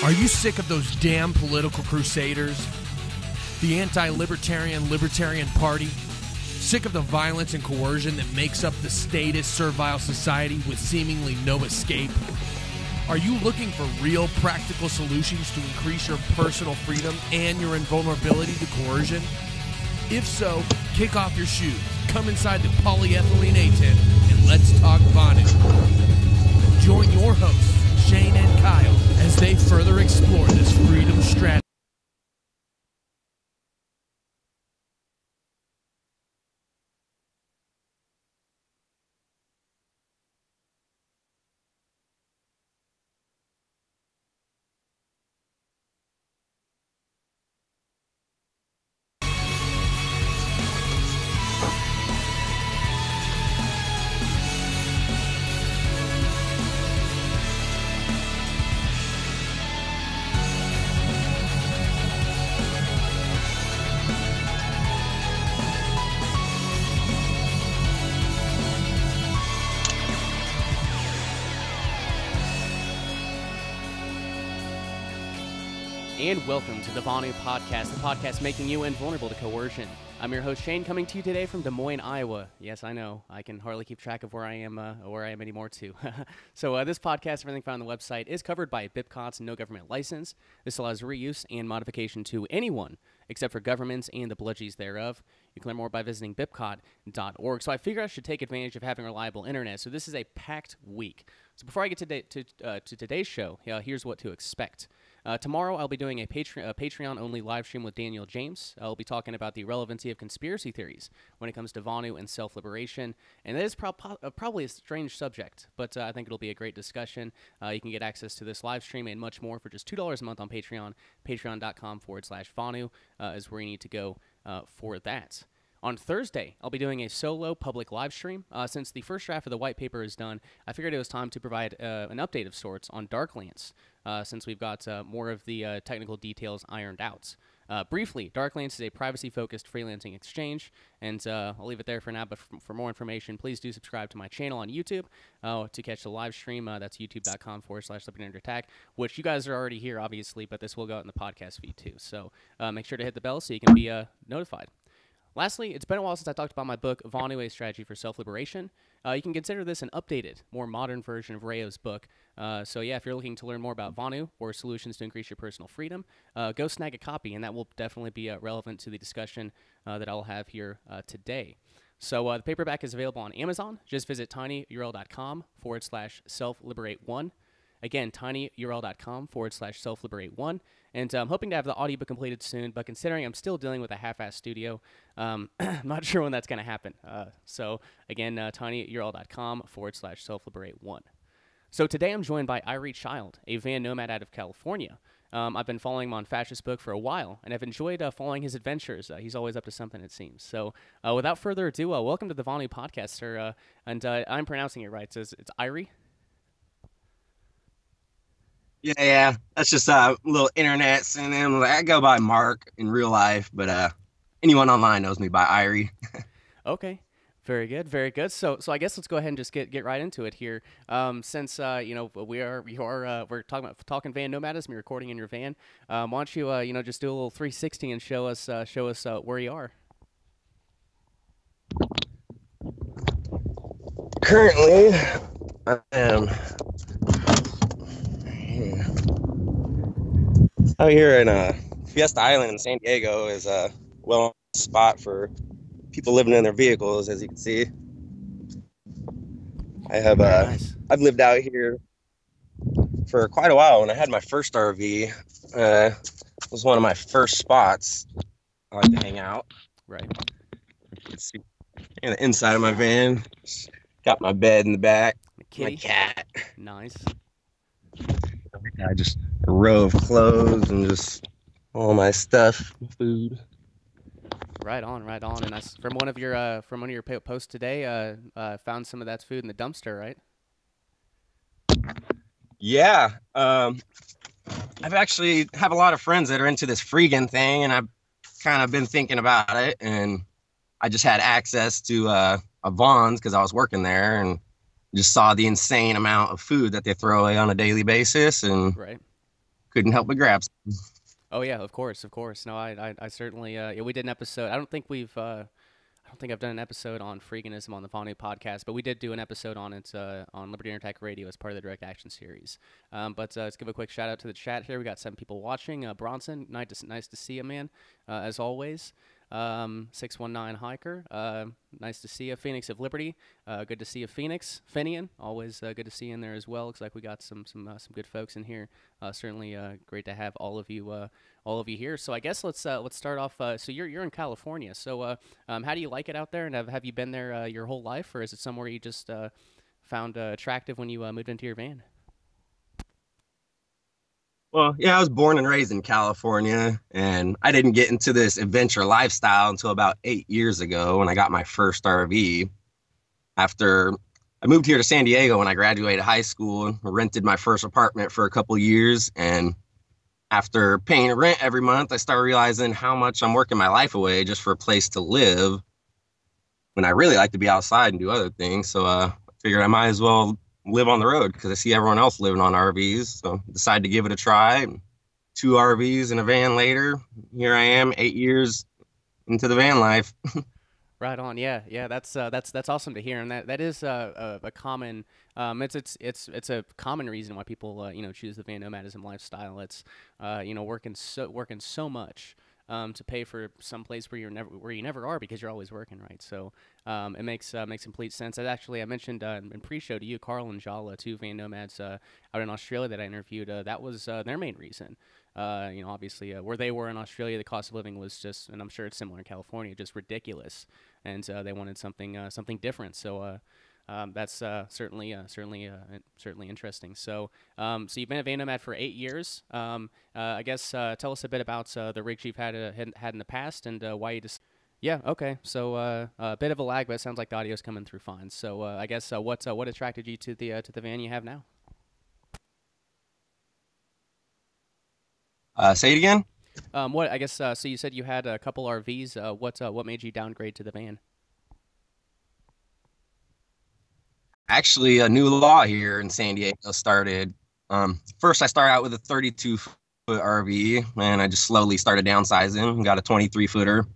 Are you sick of those damn political crusaders? The anti-libertarian Party? Sick of the violence and coercion that makes up the statist, servile society with seemingly no escape? Are you looking for real, practical solutions to increase your personal freedom and your invulnerability to coercion? If so, kick off your shoes, come inside the polyethylene A-tent, and let's talk Vonu. Join your hosts, Shane and Kyle, as they further explore this freedom strategy. And welcome to the Vonu Podcast, the podcast making you invulnerable to coercion. I'm your host, Shane, coming to you today from Des Moines, Iowa. Yes, I know. I can hardly keep track of where I am anymore, too. So this podcast, everything found on the website, is covered by BIPCOT's no government license. This allows reuse and modification to anyone, except for governments and the bludgies thereof. You can learn more by visiting bipcot.org. So I figure I should take advantage of having reliable internet. So this is a packed week. So before I get to today's show, here's what to expect. Tomorrow, I'll be doing a Patreon-only live stream with Daniel James. I'll be talking about the relevancy of conspiracy theories when it comes to Vonu and self-liberation. And that is probably a strange subject, but I think it'll be a great discussion. You can get access to this live stream and much more for just $2 a month on Patreon. Patreon.com/Vonu is where you need to go for that. On Thursday, I'll be doing a solo public live stream. Since the first draft of the white paper is done, I figured it was time to provide an update of sorts on Darklance, since we've got more of the technical details ironed out. Briefly, Darklance is a privacy-focused freelancing exchange, and I'll leave it there for now, but for more information, please do subscribe to my channel on YouTube to catch the live stream. That's youtube.com/liberty_attack, which you guys are already here, obviously, but this will go out in the podcast feed, too. So make sure to hit the bell so you can be notified. Lastly, it's been a while since I talked about my book, Vonu, A Strategy for Self-Liberation. You can consider this an updated, more modern version of Rayo's book. So yeah, if you're looking to learn more about Vonu or solutions to increase your personal freedom, go snag a copy, and that will definitely be relevant to the discussion that I'll have here today. So the paperback is available on Amazon. Just visit tinyurl.com/self-liberate1. Again, tinyurl.com/self-liberate1. And I'm hoping to have the audiobook completed soon, but considering I'm still dealing with a half-assed studio, I'm not sure when that's going to happen. So again, tinyurl.com/self-liberate1. So today I'm joined by Irie Child, a van nomad out of California. I've been following him on Fascist Book for a while, and I've enjoyed following his adventures. He's always up to something, it seems. So without further ado, welcome to the Vonu Podcast, sir. And I'm pronouncing it right. So it's Irie? Yeah, that's just a little internet synonym. I go by Mark in real life, but anyone online knows me by Irie. Okay, very good, very good. So I guess let's go ahead and just get right into it here. Since we're talking van nomadism, you're recording in your van. Why don't you just do a little 360 and show us where you are. Currently, I am out here in Fiesta Island in San Diego is a well spot for people living in their vehicles, as you can see. I have I've lived out here for quite a while. When I had my first RV, it was one of my first spots I like to hang out. Right. You can see in the inside of my van, got my bed in the back, my cat. Nice. I just a row of clothes and just all my stuff, food. Right on. And from one of your posts today, found some of that food in the dumpster, right? Yeah. I've actually have a lot of friends that are into this freegan thing, and I've kind of been thinking about it, and I just had access to a Vons because I was working there, and just saw the insane amount of food that they throw away on a daily basis, and couldn't help but grab some. Oh yeah, of course, of course. No, I certainly. Yeah, we did an episode. I don't think we've. I don't think I've done an episode on freeganism on the Vonu podcast, but we did do an episode on it on Liberty Intertech Radio as part of the Direct Action series. But let's give a quick shout out to the chat here. We got 7 people watching. Bronson, nice to see you, man. As always. 619 Hiker, nice to see you. Phoenix of Liberty, good to see you. Phoenix, Finian, always good to see you in there as well. Looks like we got some good folks in here. Certainly great to have all of you here. So I guess let's start off. So you're in California. So how do you like it out there? And have you been there your whole life, or is it somewhere you just found attractive when you moved into your van? Well, yeah, I was born and raised in California, and I didn't get into this adventure lifestyle until about 8 years ago when I got my first RV. After I moved here to San Diego when I graduated high school, rented my first apartment for a couple of years, and after paying rent every month, I started realizing how much I'm working my life away just for a place to live when I really like to be outside and do other things. So I figured I might as well live on the road because I see everyone else living on RVs. So decided to give it a try. 2 RVs and a van later, here I am 8 years into the van life. Right on, yeah. That's awesome to hear, and that is a common. It's a common reason why people choose the van nomadism lifestyle. It's working so much to pay for some place where you never are because you're always working, right? So it makes complete sense. I mentioned in pre-show to you, Carl and Jala, 2 van nomads out in Australia that I interviewed. That was their main reason. Obviously, where they were in Australia, the cost of living was just, and I'm sure it's similar in California, just ridiculous, and they wanted something different. So that's certainly interesting. So you've been a van nomad for 8 years. I guess tell us a bit about the rigs you've had in the past and why you just. Yeah. Okay. So a bit of a lag, but it sounds like the audio's coming through fine. So I guess what attracted you to the van you have now? Say it again. What I guess so you said you had a couple RVs. What made you downgrade to the van? Actually, a new law here in San Diego started. First, I started out with a 32-foot RV, and I just slowly started downsizing and got a 23-footer.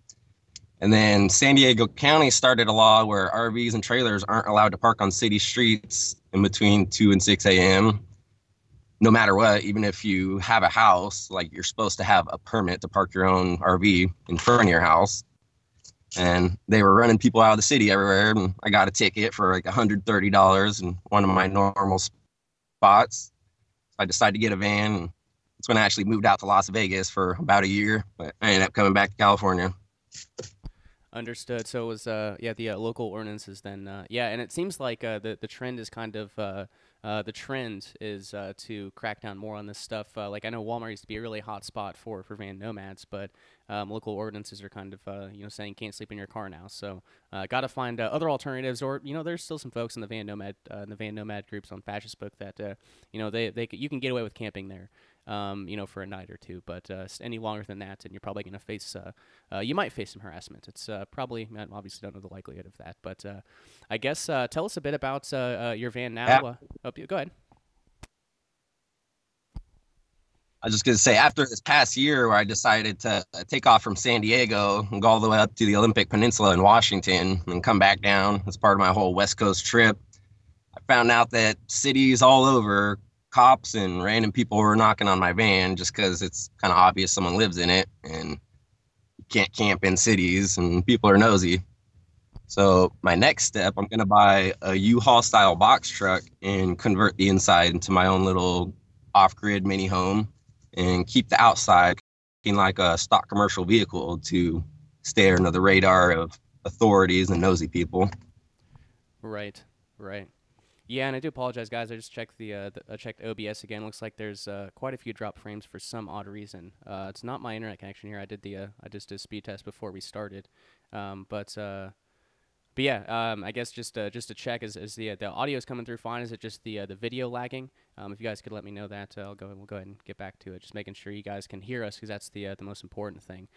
And then San Diego County started a law where RVs and trailers aren't allowed to park on city streets in between 2 and 6 a.m. No matter what, even if you have a house, like you're supposed to have a permit to park your own RV in front of your house. And they were running people out of the city everywhere. And I got a ticket for like $130 in one of my normal spots. So I decided to get a van. And that's when I actually moved out to Las Vegas for about a year. But I ended up coming back to California. Understood. So it was the local ordinances then. And it seems like the trend is kind of the trend is to crack down more on this stuff. Like I know Walmart used to be a really hot spot for van nomads, but local ordinances are kind of saying can't sleep in your car now. So got to find other alternatives, or there's still some folks in the van nomad groups on Facebook that you can get away with camping there. For a night or two, but any longer than that, and you're probably going to face, you might face some harassment. It's probably, I obviously don't know the likelihood of that, but I guess tell us a bit about your van now. Yeah. Go ahead. I was just going to say, after this past year where I decided to take off from San Diego and go all the way up to the Olympic Peninsula in Washington and come back down as part of my whole West Coast trip, I found out that cities all over, cops and random people were knocking on my van just because it's kind of obvious someone lives in it, and you can't camp in cities and people are nosy. So my next step, I'm going to buy a U-Haul style box truck and convert the inside into my own little off-grid mini home and keep the outside looking like a stock commercial vehicle to stay under the radar of authorities and nosy people. Right. Yeah, and I do apologize, guys. I just checked I checked OBS again. Looks like there's quite a few drop frames for some odd reason. It's not my internet connection here. I just did a speed test before we started. But yeah, I guess just to check, is the audio is coming through fine? Is it just the video lagging? If you guys could let me know that, we'll go ahead and get back to it. Just making sure you guys can hear us, because that's the most important thing.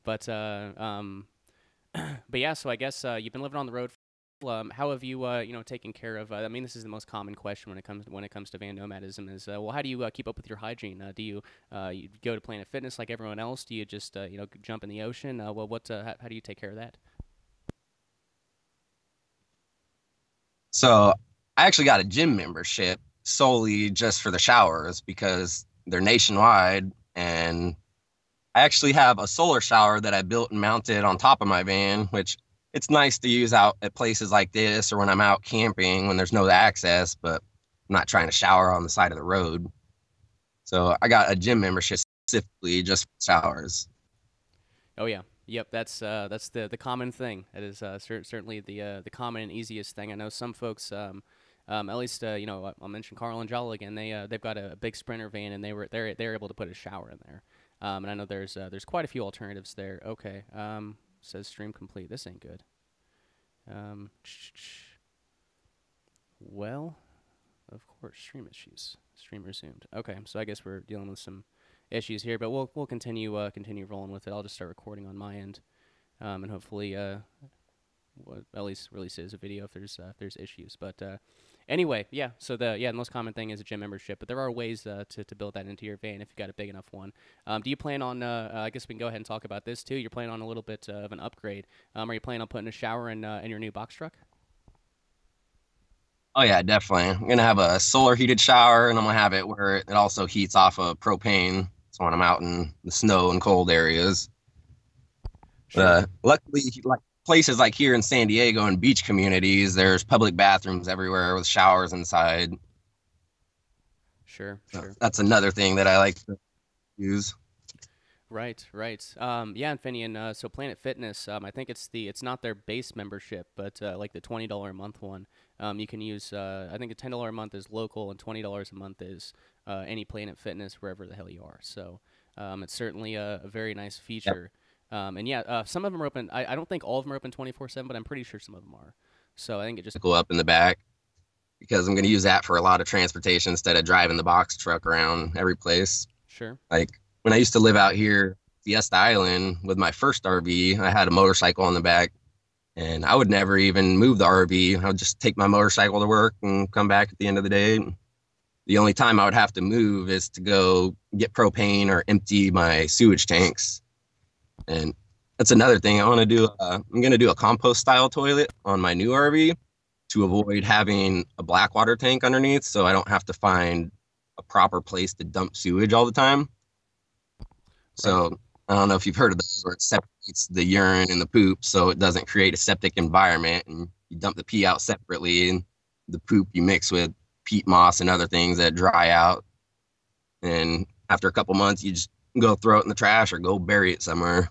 But yeah, so I guess you've been living on the road how have you taken care of? I mean, this is the most common question when it comes to van nomadism. Is well, how do you keep up with your hygiene? Do you go to Planet Fitness like everyone else? Do you just jump in the ocean? Well, how do you take care of that? So I actually got a gym membership solely just for the showers because they're nationwide, and I actually have a solar shower that I built and mounted on top of my van, which it's nice to use out at places like this or when I'm out camping when there's no access, but I'm not trying to shower on the side of the road. So I got a gym membership specifically just for showers. Oh yeah, yep. That's the common thing. That is certainly the common and easiest thing. I know some folks, at least I'll mention Carl and Jolly again. They've got a big Sprinter van, and they're able to put a shower in there. And I know there's quite a few alternatives there. Okay. Says stream complete. This ain't good. Well, of course, stream issues. Stream resumed. Okay, so I guess we're dealing with some issues here, but we'll continue rolling with it. I'll just start recording on my end, and hopefully at least release it as a video if there's issues. But anyway, yeah. So the most common thing is a gym membership, but there are ways to build that into your van if you've got a big enough one. Do you plan on? I guess we can go ahead and talk about this too. You're planning on a little bit of an upgrade. Are you planning on putting a shower in your new box truck? Oh yeah, definitely. I'm gonna have a solar heated shower, and I'm gonna have it where it also heats off of propane. So when I'm out in the snow and cold areas. Sure. Luckily, like places like here in San Diego and beach communities, there's public bathrooms everywhere with showers inside. Sure. That's another thing that I like to use. Right. Yeah, and Finian, so Planet Fitness, I think it's not their base membership, but like the $20 a month one. You can use, I think a $10 a month is local and $20 a month is any Planet Fitness wherever the hell you are. So it's certainly a very nice feature. Yep. And yeah, some of them are open. I don't think all of them are open 24/7, but I'm pretty sure some of them are. So I think it just go up in the back because I'm going to use that for a lot of transportation instead of driving the box truck around every place. Sure. Like when I used to live out here, Fiesta Island, with my first RV, I had a motorcycle on the back, and I would never even move the RV. I would just take my motorcycle to work and come back at the end of the day. The only time I would have to move is to go get propane or empty my sewage tanks. And that's another thing I want to do. I'm going to do a compost style toilet on my new RV to avoid having a black water tank underneath, so I don't have to find a proper place to dump sewage all the time. So I don't know if you've heard of those where it separates the urine and the poop so it doesn't create a septic environment, and you dump the pee out separately, and the poop you mix with peat moss and other things that dry out. And after a couple months, you just go throw it in the trash or go bury it somewhere.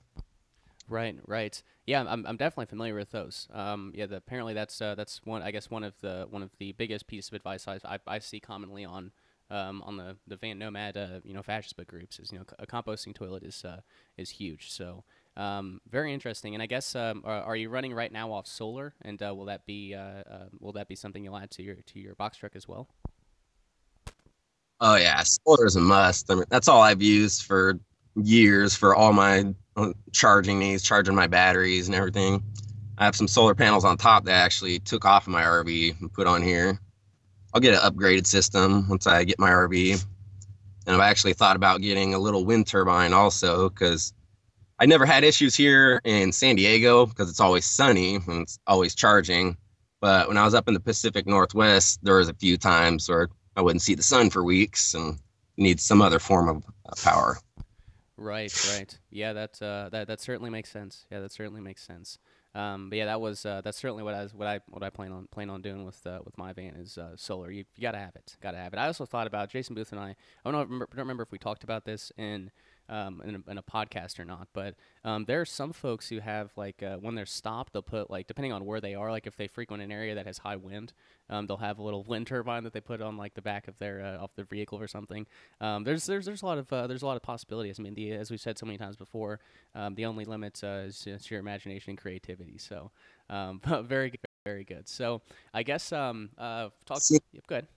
Right. Yeah, I'm definitely familiar with those. Apparently that's one of the biggest pieces of advice I see commonly on the van nomad fascist book groups is a composting toilet is huge. So very interesting. And I guess are you running right now off solar? And will that be something you'll add to your box truck as well? Oh yeah, solar is a must. I mean, that's all I've used for years for all my charging needs, charging my batteries and everything. I have some solar panels on top that I actually took off of my RV and put on here. I'll get an upgraded system once I get my RV. And I've actually thought about getting a little wind turbine also, because I never had issues here in San Diego because it's always sunny and it's always charging. But when I was up in the Pacific Northwest, there was a few times where I wouldn't see the sun for weeks and need some other form of power. Right. Yeah, that certainly makes sense. But yeah, that's certainly what I plan on doing with my van is solar. You gotta have it. I also thought about Jason Booth and I don't remember if we talked about this in a podcast or not, but there are some folks who have when they're stopped, they'll put depending on where they are, if they frequent an area that has high wind, they'll have a little wind turbine that they put on the back of their off their vehicle or something. There's a lot of possibilities. I mean, as we've said so many times before, the only limit is your imagination and creativity. So very good. So I guess go ahead.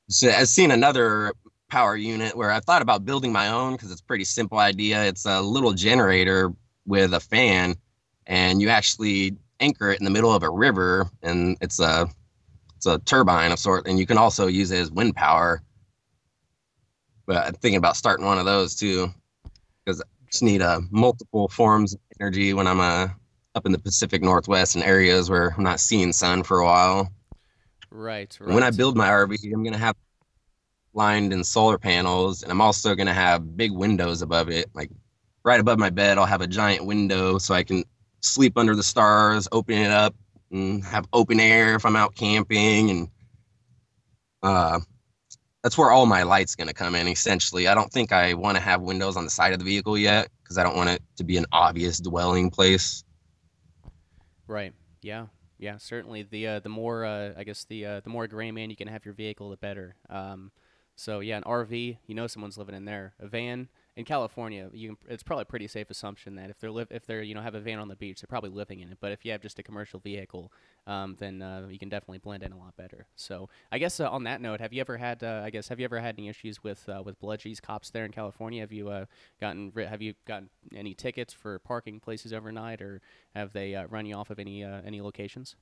So I've seen another power unit where I thought about building my own because it's a pretty simple idea. It's a little generator with a fan, and you actually anchor it in the middle of a river, and it's a turbine of sort, and you can also use it as wind power. But I'm thinking about starting one of those too, because I just need multiple forms of energy when I'm up in the Pacific Northwest in areas where I'm not seeing sun for a while. Right. And when I build my RV, I'm gonna have lined in solar panels, and I'm also gonna have big windows above it. Like right above my bed, I'll have a giant window so I can sleep under the stars, open it up, and have open air if I'm out camping. And that's where all my light's going to come in, essentially. I don't think I want to have windows on the side of the vehicle yet because I don't want it to be an obvious dwelling place. Right. Yeah. Yeah. Certainly. The more I guess the more gray man you can have your vehicle, the better. So yeah, an RV, someone's living in there. A van in California, it's probably a pretty safe assumption that if they're have a van on the beach, they're probably living in it. But if you have just a commercial vehicle, then you can definitely blend in a lot better. So I guess on that note, have you ever had any issues with bludgies cops there in California? Have you gotten any tickets for parking places overnight, or have they run you off of any locations?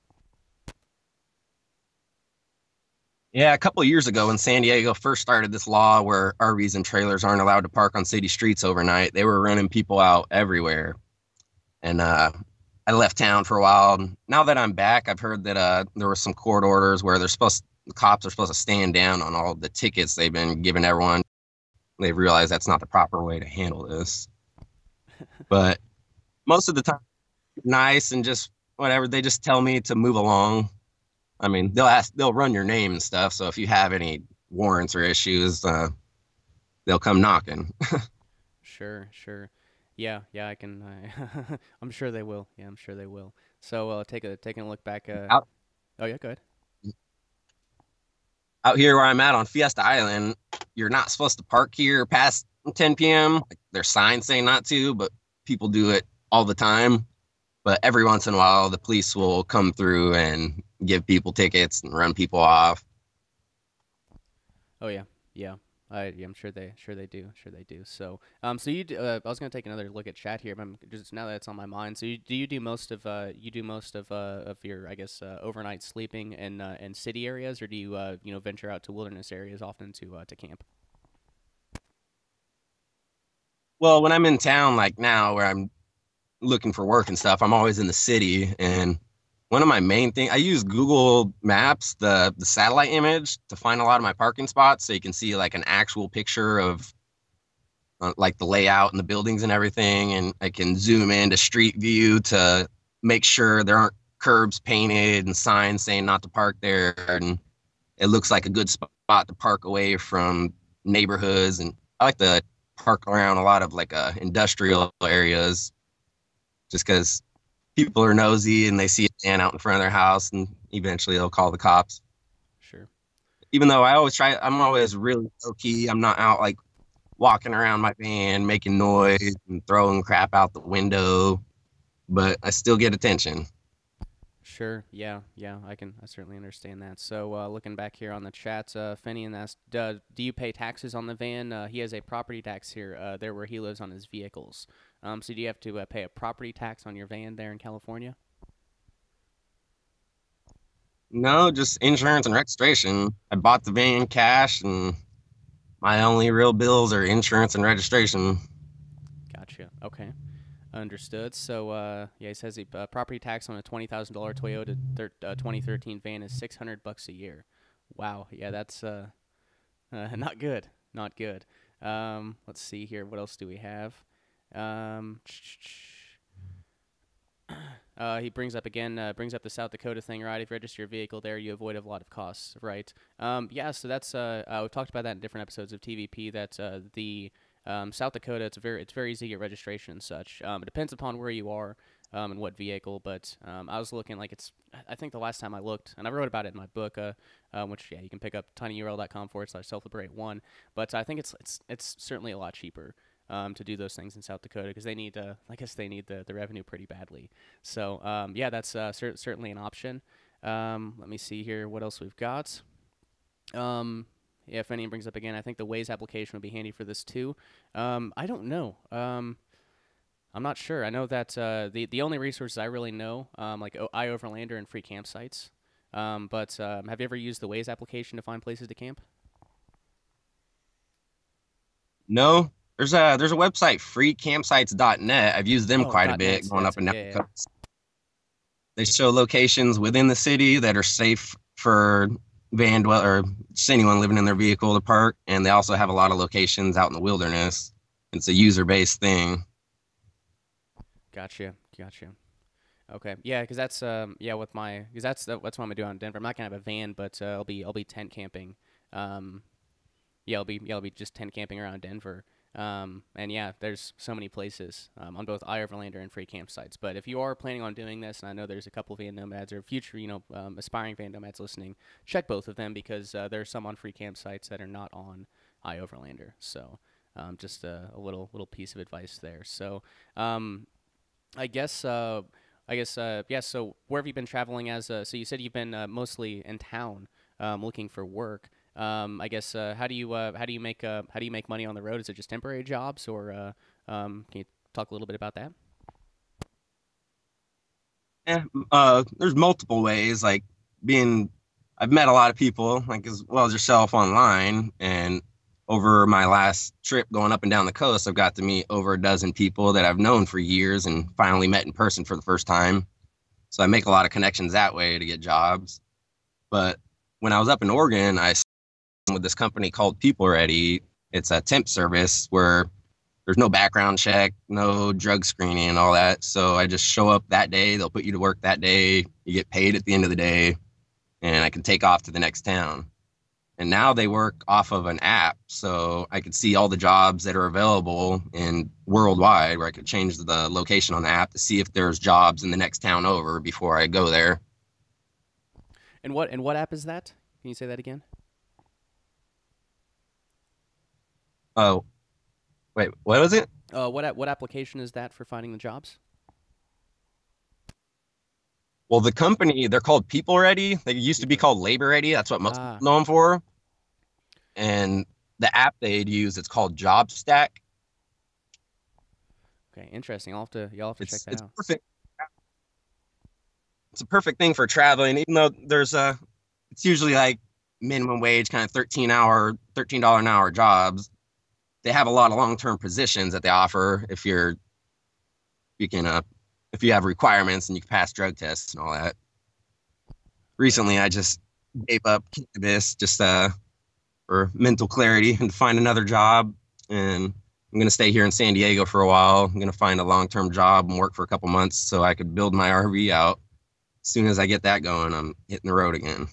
Yeah, a couple of years ago when San Diego first started this law where RVs and trailers aren't allowed to park on city streets overnight, they were running people out everywhere. And I left town for a while. Now that I'm back, I've heard that there were some court orders where the cops are supposed to stand down on all the tickets they've been giving everyone. They've realized that's not the proper way to handle this. But most of the time, nice and just whatever. They just tell me to move along. I mean, they'll run your name and stuff. So if you have any warrants or issues, they'll come knocking. Sure. Yeah, I can. I'm sure they will. Yeah, I'm sure they will. So taking a look back. Oh yeah, go ahead. Out here where I'm at on Fiesta Island, you're not supposed to park here past 10 p.m. Like, there's signs saying not to, but people do it all the time. But every once in a while, the police will come through and give people tickets and run people off. Oh yeah. I'm sure they do. So so I was gonna take another look at chat here, but just now that it's on my mind. So you do most of your overnight sleeping in city areas, or do you venture out to wilderness areas often to camp? Well, when I'm in town, like now where I'm looking for work and stuff, I'm always in the city. And one of my main things, I use Google Maps, the satellite image, to find a lot of my parking spots, so you can see like an actual picture of like the layout and the buildings and everything. And I can zoom into street view to make sure there aren't curbs painted and signs saying not to park there, and it looks like a good spot to park away from neighborhoods. And I like to park around a lot of like industrial areas, just because people are nosy and they see a van out in front of their house, and eventually they'll call the cops. Sure. Even though I'm always really low key. I'm not out like walking around my van making noise and throwing crap out the window, but I still get attention. Sure. Yeah. I certainly understand that. So, looking back here on the chat, Fenian asked, "Do you pay taxes on the van?" He has a property tax here, there where he lives on his vehicles. So, do you have to pay a property tax on your van there in California? No, just insurance and registration. I bought the van cash, and my only real bills are insurance and registration. Gotcha. Okay. Understood. So, yeah, he says the property tax on a $20,000 Toyota 2013 van is $600 a year. Wow. Yeah, that's not good. Not good. Let's see here. What else do we have? He brings up the South Dakota thing, right? If you register your vehicle there, you avoid a lot of costs, right? Yeah. So that's we've talked about that in different episodes of TVP. That the South Dakota, it's very easy to get registration and such. It depends upon where you are and what vehicle, but I was looking like I think the last time I looked, and I wrote about it in my book, which you can pick up tinyurl.com/selfliberate1. But I think it's certainly a lot cheaper to do those things in South Dakota, because they need the revenue pretty badly. So yeah, that's certainly an option. Let me see here what else we've got. Yeah, if anyone brings up again, I think the Waze application would be handy for this too. I don't know. I'm not sure. I know that the only resources I really know, like iOverlander and free campsites. But have you ever used the Waze application to find places to camp? No, there's a website, freecampsites.net. I've used them Oh, quite a bit .net. going That's up it. and down Yeah, the yeah. coast. They show locations within the city that are safe for van dwell or just anyone living in their vehicle to park, and they also have a lot of locations out in the wilderness. It's a user-based thing. Gotcha. Gotcha. Okay. Yeah, because that's yeah with my because that's what I'm gonna do out in Denver. I'm not gonna have a van, but I'll be tent camping. Um, I'll be just tent camping around Denver. And yeah, there's so many places on both iOverlander and free campsites. But if you are planning on doing this, and I know there's a couple of van nomads or future, aspiring van nomads listening, check both of them because there are some on free campsites that are not on iOverlander. So just a little piece of advice there. So um, I guess yeah. So where have you been traveling as? So you said you've been mostly in town, looking for work. I guess how do you make money on the road? Is it just temporary jobs, or can you talk a little bit about that? Yeah, there's multiple ways. Like being, I've met a lot of people, like as well as yourself, online, and over my last trip going up and down the coast, I've got to meet over a dozen people that I've known for years and finally met in person for the first time. So I make a lot of connections that way to get jobs. But when I was up in Oregon, I signed with this company called People Ready. It's a temp service where there's no background check, no drug screening and all that. So I just show up that day. They'll put you to work that day. You get paid at the end of the day, and I can take off to the next town. And now they work off of an app, so I could see all the jobs that are available in worldwide, where I could change the location on the app to see if there's jobs in the next town over before I go there. And what app is that? Can you say that again? Oh, wait, what was it? What application is that for finding the jobs? Well, the company, they're called People Ready. They used to be called Labor Ready. That's what most people Ah, know them for. And the app they'd use, it's called Job Stack. okay, interesting. You'll have to check It's that it's out. perfect. It's a perfect thing for traveling, even though it's usually like minimum wage, kind of $13 an hour jobs. They have a lot of long-term positions that they offer you can if you have requirements and you can pass drug tests and all that. Right Recently, on. I just gave up cannabis just for mental clarity and to find another job. And I'm going to stay here in San Diego for a while. I'm going to find a long-term job and work for a couple months so I could build my RV out. As soon as I get that going, I'm hitting the road again.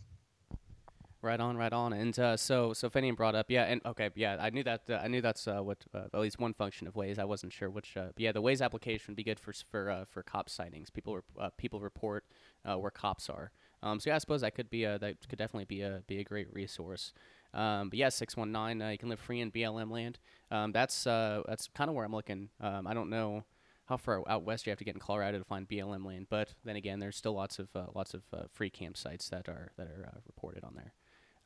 Right on, right on. And so Fenian brought up, yeah, and okay, yeah, I knew that. I knew that's what at least one function of Waze. I wasn't sure which. But yeah, the Waze application would be good for cop sightings. People report where cops are. So yeah, I suppose that could definitely be a great resource. But yeah, 619. You can live free in BLM land. That's kind of where I'm looking. I don't know how far out west you have to get in Colorado to find BLM land, but then again, there's still lots of free campsites that are reported on there.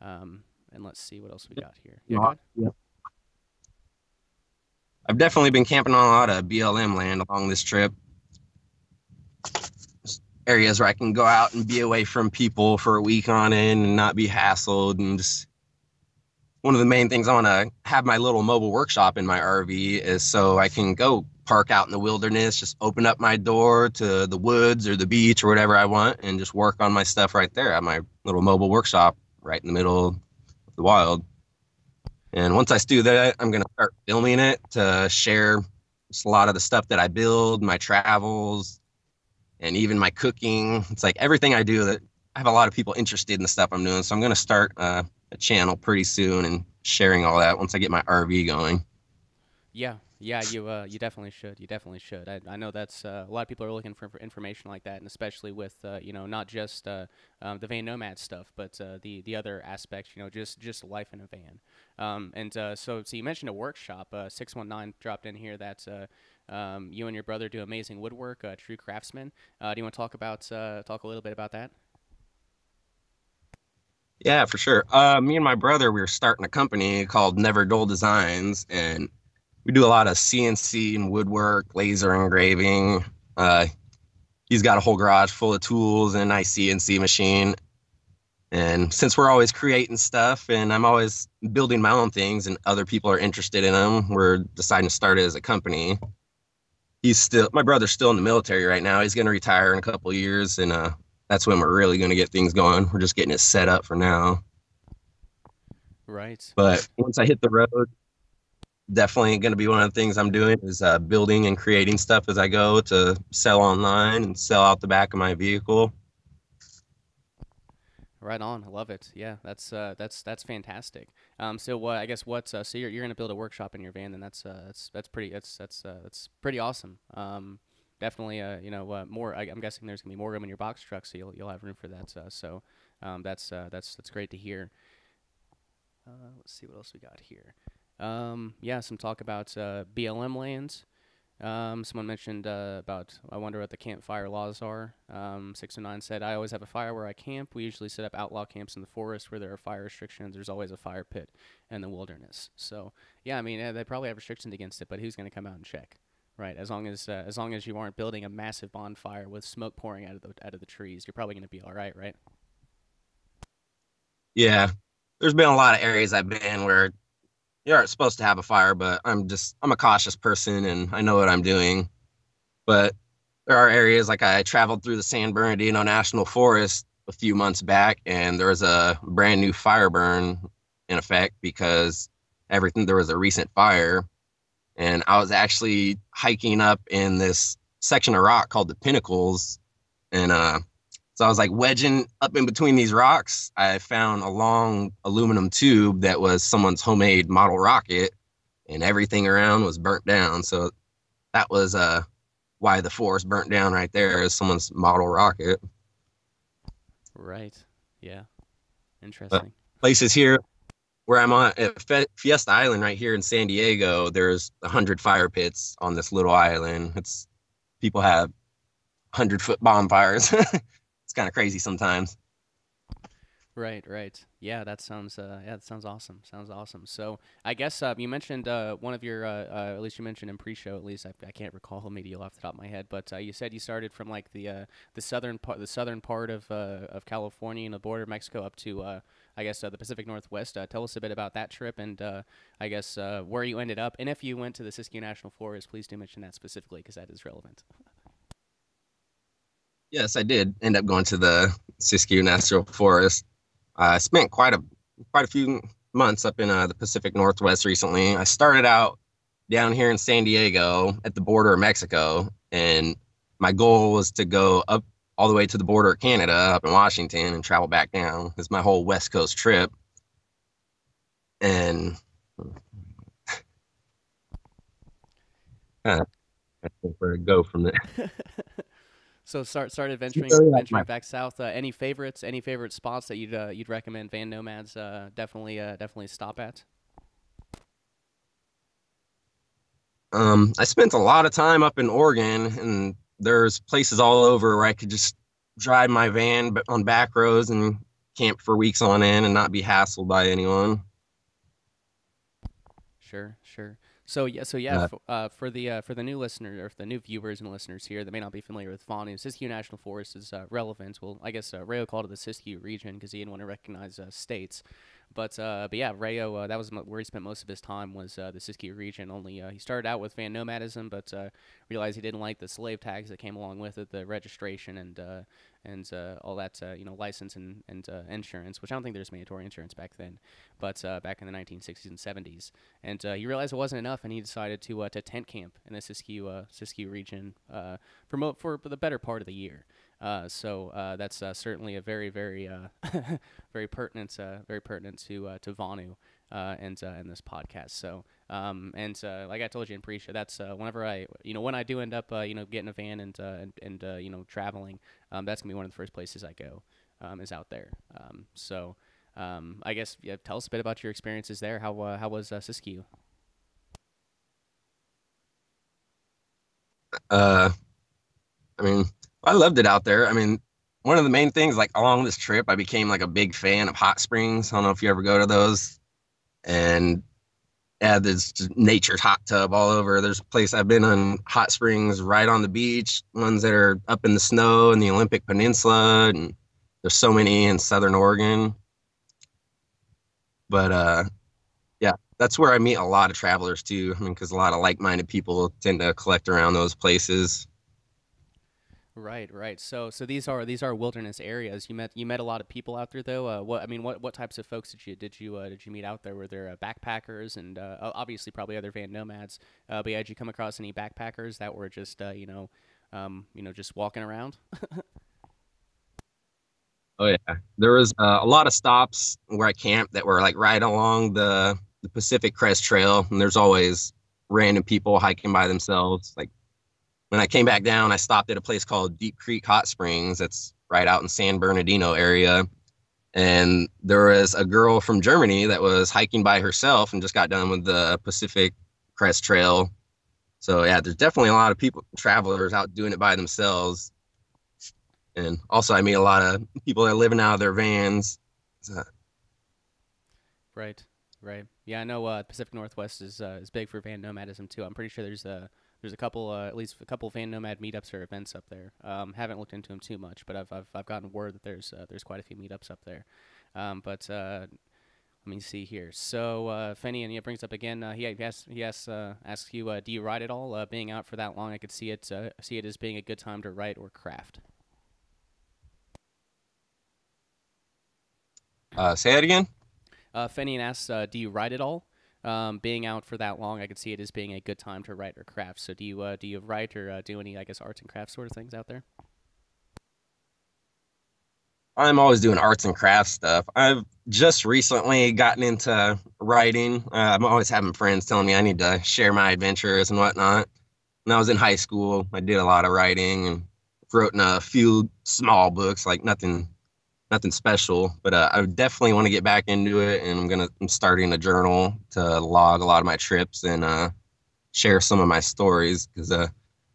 And let's see what else we got here. Yeah, go ahead. Yeah. I've definitely been camping on a lot of BLM land along this trip. Areas where I can go out and be away from people for a week on end and not be hassled. And just one of the main things I want to have my little mobile workshop in my RV is so I can go park out in the wilderness, just open up my door to the woods or the beach or whatever I want and just work on my stuff right there at my little mobile workshop right in the middle of the wild. And once I do that, I'm going to start filming it to share just a lot of the stuff that I build, my travels, and even my cooking. It's like everything I do that I have a lot of people interested in the stuff I'm doing. So I'm going to start a channel pretty soon and sharing all that once I get my RV going. Yeah, yeah, you definitely should. You definitely should. I know that's a lot of people are looking for information like that, and especially with not just the van nomad stuff, but the other aspects. Just life in a van. So you mentioned a workshop. 619 dropped in here. That's you and your brother do amazing woodwork. True craftsmen. Do you want to talk a little bit about that? Yeah, for sure. Me and my brother, we were starting a company called Never Dull Designs, and we do a lot of CNC and woodwork, laser engraving. Uh, he's got a whole garage full of tools and a nice CNC machine. And since we're always creating stuff and I'm always building my own things and other people are interested in them, we're deciding to start it as a company. My brother's still in the military right now. He's going to retire in a couple of years. And that's when we're really going to get things going. We're just getting it set up for now. Right. But once I hit the road, definitely going to be one of the things I'm doing is building and creating stuff as I go to sell online and sell out the back of my vehicle. Right on. I love it. Yeah, that's fantastic. So what I guess what's so you're gonna build a workshop in your van, and that's pretty awesome. Definitely more. I'm guessing there's gonna be more room in your box truck, so you'll have room for that. That's great to hear. Let's see what else we got here. Yeah, some talk about BLM lands. Someone mentioned about, I wonder what the campfire laws are. 609 said, I always have a fire where I camp. We usually set up outlaw camps in the forest where there are fire restrictions. There's always a fire pit in the wilderness. So, yeah, I mean, they probably have restrictions against it, but who's going to come out and check? Right, as long as you aren't building a massive bonfire with smoke pouring out of the trees, you're probably going to be all right, right? Yeah, there's been a lot of areas I've been where you aren't supposed to have a fire, but I'm a cautious person and I know what I'm doing. But there are areas like I traveled through the San Bernardino National Forest a few months back and there was a brand new fire burn in effect because there was a recent fire. And I was actually hiking up in this section of rock called the Pinnacles. And so I was like wedging up in between these rocks. I found a long aluminum tube that was someone's homemade model rocket, and everything around was burnt down. So that was why the forest burnt down right there, is someone's model rocket. Right. Yeah. Interesting. But places here where I'm on at Fiesta Island right here in San Diego, there's 100 fire pits on this little island. People have 100-foot bonfires. It's kind of crazy sometimes. Right. Yeah, that sounds awesome. Sounds awesome. So I guess you mentioned one of your at least you mentioned in pre-show, at least I can't recall immediately off the top of my head, but you said you started from like the southern part of California and the border of Mexico up to I guess the Pacific Northwest. Tell us a bit about that trip and I guess where you ended up, and if you went to the Siskiyou National Forest, please do mention that specifically because that is relevant. Yes, I did end up going to the Siskiyou National Forest. I spent quite a few months up in the Pacific Northwest recently. I started out down here in San Diego at the border of Mexico, and my goal was to go up all the way to the border of Canada, up in Washington, and travel back down. It's my whole West Coast trip. And I think where to go from there. So started venturing back south. Any favorite spots that you'd recommend van nomads definitely stop at? I spent a lot of time up in Oregon, and there's places all over where I could just drive my van on back roads and camp for weeks on end and not be hassled by anyone. Sure. For the new listener or for the new viewers and listeners here that may not be familiar with Vonu, Siskiyou National Forest is relevant. Well, I guess Rayo called it the Siskiyou region because he didn't want to recognize states. But yeah, Rayo, that was where he spent most of his time, was the Siskiyou region. Only he started out with van nomadism, but realized he didn't like the slave tags that came along with it, the registration and all that, license and insurance, which I don't think there's mandatory insurance back then, but back in the 1960s and 70s. And he realized it wasn't enough, and he decided to tent camp in the Siskiyou region for the better part of the year. So that's certainly a very, very, very pertinent to Vonu and this podcast. So like I told you in pre-show, that's whenever when I do end up getting a van and traveling, that's gonna be one of the first places I go, is out there. So I guess tell us a bit about your experiences there. How was Siskiyou? I mean, I loved it out there. I mean, one of the main things, like along this trip, I became like a big fan of hot springs. I don't know if you ever go to those. And Yeah, there's just nature's hot tub all over. There's a place I've been on hot springs right on the beach, ones that are up in the snow in the Olympic Peninsula, and there's so many in Southern Oregon. But yeah, that's where I meet a lot of travelers too. I mean, because a lot of like-minded people tend to collect around those places. Right, right. So these are wilderness areas. You met a lot of people out there though. What types of folks did you meet out there? Were there backpackers and obviously probably other van nomads? But yeah, did you come across any backpackers that were just just walking around? Oh yeah, there was a lot of stops where I camped that were like right along the Pacific Crest Trail, and there's always random people hiking by themselves. Like when I came back down, I stopped at a place called Deep Creek Hot Springs. That's right out in San Bernardino area. And there was a girl from Germany that was hiking by herself and just got done with the Pacific Crest Trail. So yeah, there's definitely a lot of people, travelers out doing it by themselves. And also I meet a lot of people that are living out of their vans. So, Right, right. Yeah, I know Pacific Northwest is big for van nomadism too. I'm pretty sure there's a couple at least a couple van nomad meetups or events up there. Haven't looked into them too much, but I've gotten word that there's quite a few meetups up there. But let me see here. So Fenian, yeah, brings up again. Asks you, do you write at all? Being out for that long, I could see it as being a good time to write or craft. say that again. Fenian asks, do you write at all? Being out for that long, I could see it as being a good time to write or craft. So do you write or do any, I guess, arts and crafts sort of things out there? I'm always doing arts and crafts stuff. I've just recently gotten into writing. I'm always having friends telling me I need to share my adventures and whatnot. When I was in high school, I did a lot of writing and wrote in a few small books, like nothing special. But I definitely want to get back into it, and I'm starting a journal to log a lot of my trips and share some of my stories because I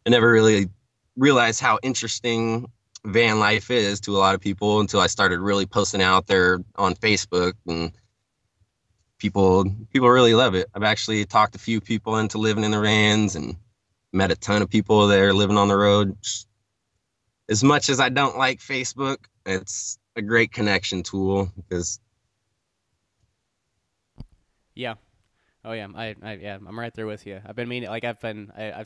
never really realized how interesting van life is to a lot of people until I started really posting out there on Facebook, and people really love it. I've actually talked a few people into living in the vans and met a ton of people there living on the road. As much as I don't like Facebook, it's a great connection tool because Yeah. Oh yeah, yeah, I'm right there with you. I've been meaning, like I've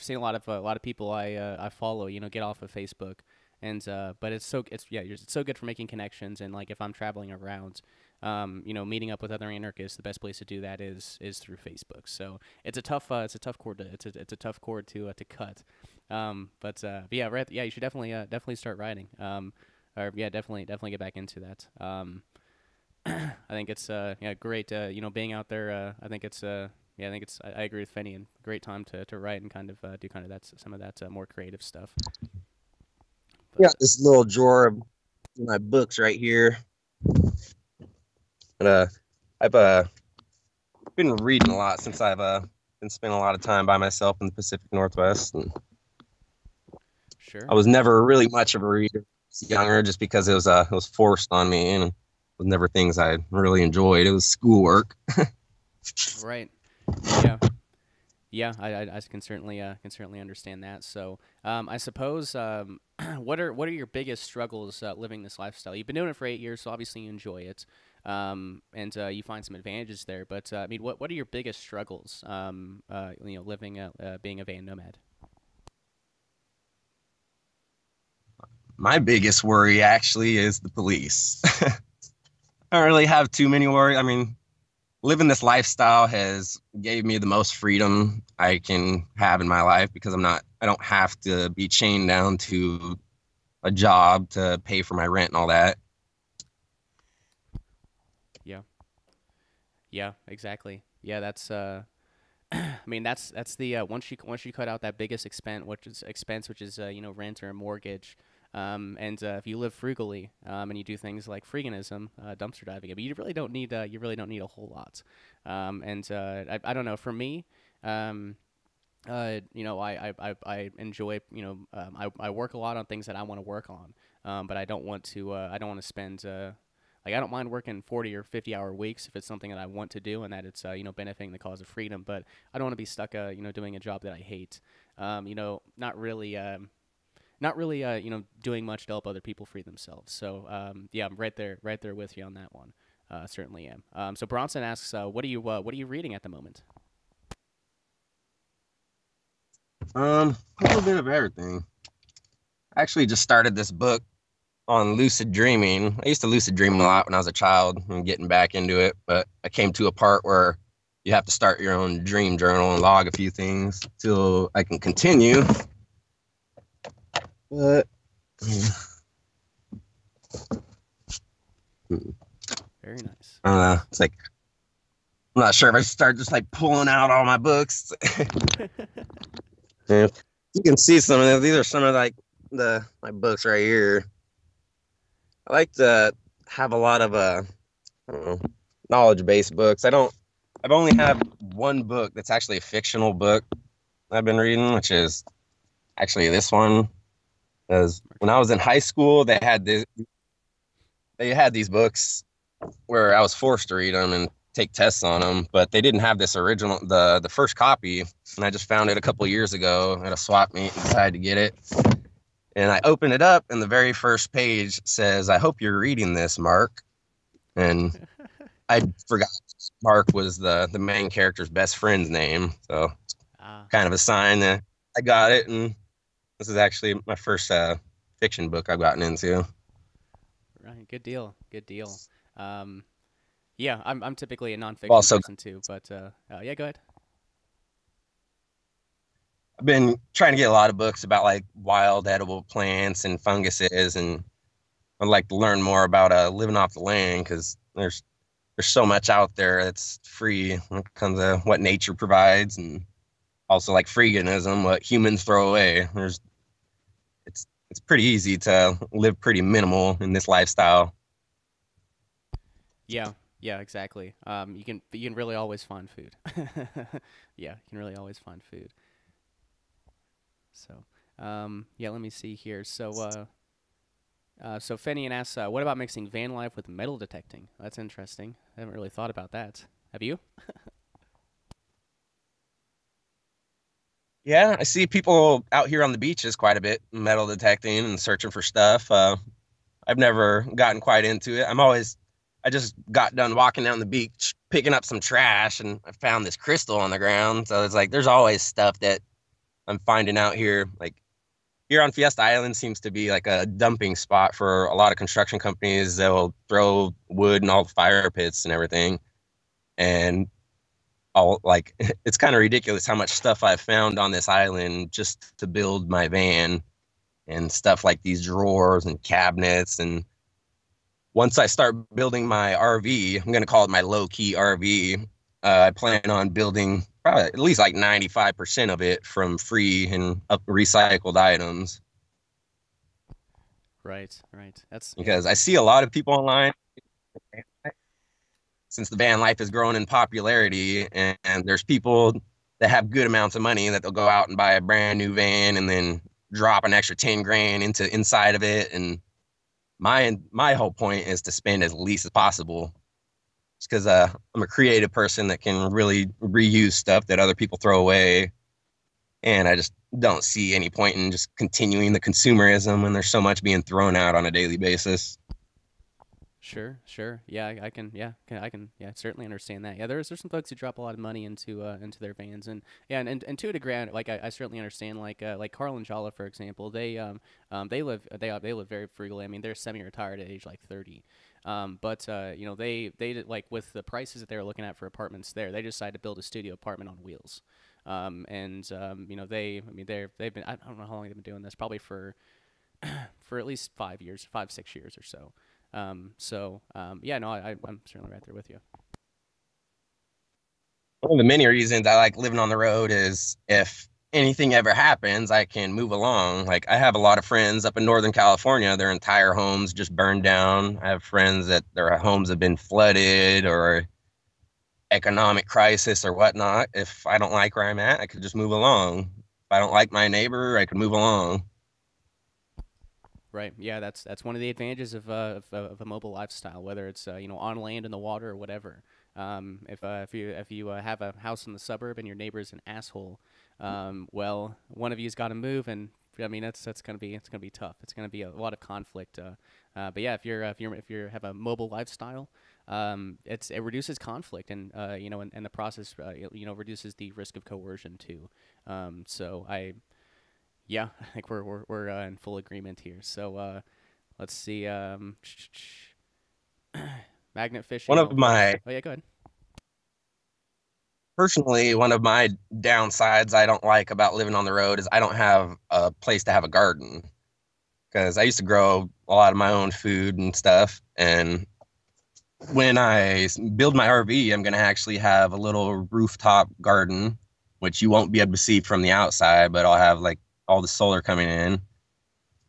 seen a lot of people I follow, get off of Facebook, and but it's so good for making connections, and like if I'm traveling around, meeting up with other anarchists, the best place to do that is through Facebook. So it's a tough cord it's a tough cord to cut, but yeah, right, yeah, you should definitely start writing, or yeah, definitely get back into that. I think it's yeah, great, being out there. I think I agree with Fenny, and great time to write and kind of do kind of that some of that more creative stuff. yeah, But this little drawer of my books right here. And I've been reading a lot since I've been spending a lot of time by myself in the Pacific Northwest. And sure. I was never really much of a reader when I was younger, just because it was forced on me, and it was never things I really enjoyed. It was schoolwork. Right. Yeah. Yeah, I can certainly understand that. So, I suppose, what are your biggest struggles living this lifestyle? You've been doing it for 8 years, so obviously you enjoy it, and you find some advantages there. But I mean, what are your biggest struggles, living being a van nomad? My biggest worry actually is the police. I don't really have too many worries. I mean, living this lifestyle has gave me the most freedom I can have in my life because I don't have to be chained down to a job to pay for my rent and all that. Yeah. Yeah. Exactly. Yeah. That's I mean, that's the once you cut out that biggest expense, which is rent or mortgage, and if you live frugally, and you do things like freeganism, dumpster diving, I mean, you really don't need a whole lot, and I don't know, for me, I enjoy, I work a lot on things that I want to work on, but I don't want to spend Like I don't mind working 40 or 50-hour weeks if it's something that I want to do and that it's benefiting the cause of freedom. But I don't want to be stuck doing a job that I hate. Not really. Not really, doing much to help other people free themselves. So, yeah, I'm right there with you on that one. Certainly am. So Bronson asks, what are you reading at the moment? A little bit of everything. I actually just started this book on lucid dreaming. I used to lucid dream a lot when I was a child and getting back into it, but I came to a part where you have to start your own dream journal and log a few things till I can continue. But very nice. It's like I'm not sure if I start just like pulling out all my books. Yeah, you can see some of them. These are some of like my books right here. I like to have a lot of I don't know, knowledge-based books. I've only had one book that's actually a fictional book I've been reading, which is actually this one. Because when I was in high school, they had these books where I was forced to read them and take tests on them, but they didn't have this original, the first copy, and I just found it a couple of years ago at a swap meet and decided to get it. And I opened it up, and the very first page says, "I hope you're reading this, Mark." And I forgot Mark was the main character's best friend's name, so kind of a sign that I got it. And this is actually my first fiction book I've gotten into. Right, good deal. Yeah, I'm typically a nonfiction person too, but yeah, go ahead. I've been trying to get a lot of books about like wild edible plants and funguses, and I'd like to learn more about living off the land, because there's so much out there that's free when it comes to what nature provides, and also like freeganism, what humans throw away. It's pretty easy to live pretty minimal in this lifestyle. Yeah, exactly. You can really always find food. Yeah, you can really always find food. So, yeah, let me see here. So Fenian asks, what about mixing van life with metal detecting? That's interesting. I haven't really thought about that. Have you? Yeah, I see people out here on the beaches quite a bit, metal detecting and searching for stuff. I've never gotten quite into it. I just got done walking down the beach, picking up some trash, and I found this crystal on the ground. So it's like, there's always stuff that I'm finding out here. Like here on Fiesta Island seems to be like a dumping spot for a lot of construction companies. They'll throw wood in all the fire pits and everything. And it's kind of ridiculous how much stuff I've found on this island just to build my van, and stuff like these drawers and cabinets. And once I start building my RV, I'm going to call it my low-key RV. I plan on building probably at least like 95% of it from free and recycled items. Right. That's because I see a lot of people online, since the van life is growing in popularity, and there's people that have good amounts of money that they'll go out and buy a brand new van and then drop an extra 10 grand inside of it. And my whole point is to spend as least as possible, just because I'm a creative person that can really reuse stuff that other people throw away. And I just don't see any point in just continuing the consumerism when there's so much being thrown out on a daily basis. Sure. Yeah, I can certainly understand that. Yeah, there's some folks who drop a lot of money into their vans, and to a degree, like I certainly understand. Like Carl and Jala, for example, they live very frugally. I mean, they're semi-retired at age like 30. But they like, with the prices that they were looking at for apartments there, they decided to build a studio apartment on wheels. They've been, I don't know how long they've been doing this, probably for at least 5 years, 5-6 years or so. I'm certainly right there with you. One of the many reasons I like living on the road is if anything ever happens, I can move along. Like, I have a lot of friends up in Northern California, their entire homes just burned down. I have friends that their homes have been flooded or economic crisis or whatnot. If I don't like where I'm at, I could just move along. If I don't like my neighbor, I could move along. Right. Yeah, that's one of the advantages of a mobile lifestyle, whether it's on land, in the water, or whatever. If you have a house in the suburb and your neighbor's an asshole, well, one of you's got to move, and I mean that's gonna be tough. It's gonna be a lot of conflict. But yeah, if you have a mobile lifestyle, it reduces conflict, and and the process reduces the risk of coercion too. So yeah, I think we're in full agreement here. So let's see. Magnet fishing. One of my Oh yeah, go ahead. Personally, one of my downsides I don't like about living on the road is I don't have a place to have a garden, because I used to grow a lot of my own food and stuff. And when I build my RV, I'm going to actually have a little rooftop garden, which you won't be able to see from the outside, but I'll have like all the solar coming in.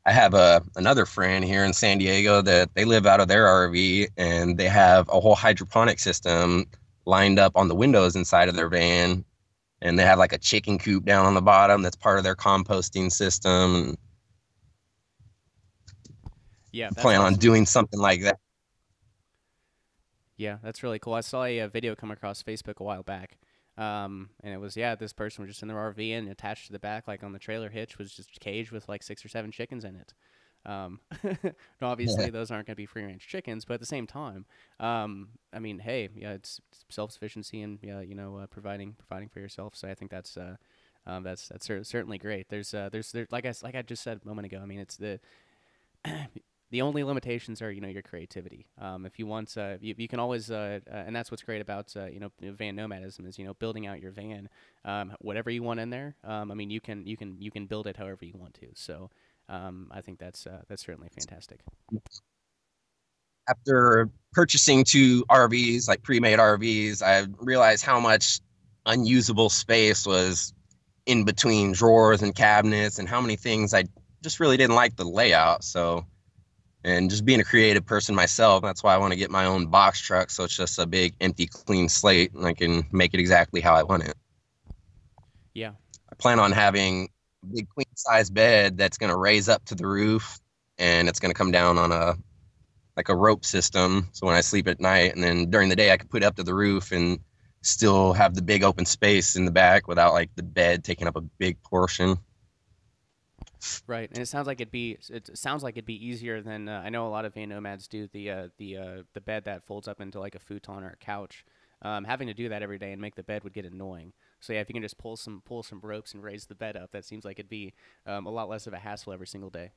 I have another friend here in San Diego that they live out of their RV, and they have a whole hydroponic system lined up on the windows inside of their van. And they have like a chicken coop down on the bottom that's part of their composting system. Yeah, that's Plan on awesome. doing something like that. Yeah, that's really cool. I saw a video come across Facebook a while back, and it was this person was just in their RV, and attached to the back, like on the trailer hitch, was just a cage with like 6 or 7 chickens in it. Now obviously those aren't going to be free range chickens, but at the same time, I mean, hey, yeah, it's self sufficiency and providing for yourself. So I think that's certainly great. There's like I just said a moment ago. I mean, it's the only limitations are your creativity. If you want, you can always, and that's what's great about van nomadism is building out your van, whatever you want in there. I mean, you can build it however you want to. So I think that's certainly fantastic. After purchasing 2 RVs, like pre-made RVs, I realized how much unusable space was in between drawers and cabinets, and how many things I just really didn't like the layout. So, and just being a creative person myself, that's why I want to get my own box truck, so it's just a big empty clean slate and I can make it exactly how I want it. Yeah. I plan on having a big queen size bed that's going to raise up to the roof, and it's going to come down on a rope system, so when I sleep at night, and then during the day I could put it up to the roof and still have the big open space in the back without like the bed taking up a big portion. Right, and it sounds like it'd be easier than I know a lot of van nomads do the bed that folds up into like a futon or a couch. Having to do that every day and make the bed would get annoying. So yeah, if you can just pull some ropes and raise the bed up, that seems like it'd be a lot less of a hassle every single day.